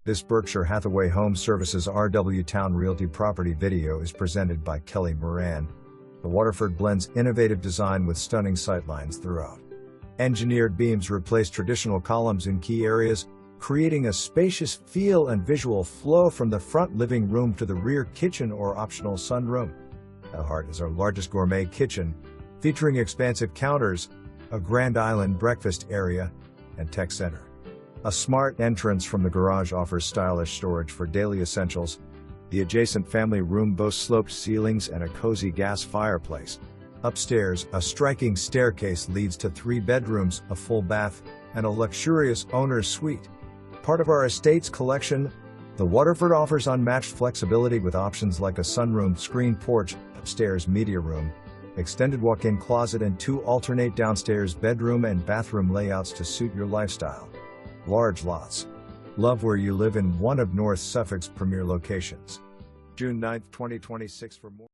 This Berkshire Hathaway HomeServices RW Towne Realty property video is presented by Kelly Moran. The Waterford blends innovative design with stunning sightlines throughout. Engineered beams replace traditional columns in key areas, creating a spacious feel and visual flow from the front living room to the rear kitchen or optional sunroom. The heart is our largest gourmet kitchen, featuring expansive counters, a grand island breakfast area, and tech center. A smart entrance from the garage offers stylish storage for daily essentials. The adjacent family room boasts sloped ceilings and a cozy gas fireplace. Upstairs, a striking staircase leads to 3 bedrooms, a full bath, and a luxurious owner's suite. Part of our estate's collection, the Waterford offers unmatched flexibility with options like a sunroom screened porch, upstairs media room, extended walk-in closet, and 2 alternate downstairs bedroom and bathroom layouts to suit your lifestyle. Large lots. Love where you live in one of North Suffolk's premier locations. June 9, 2026 for more.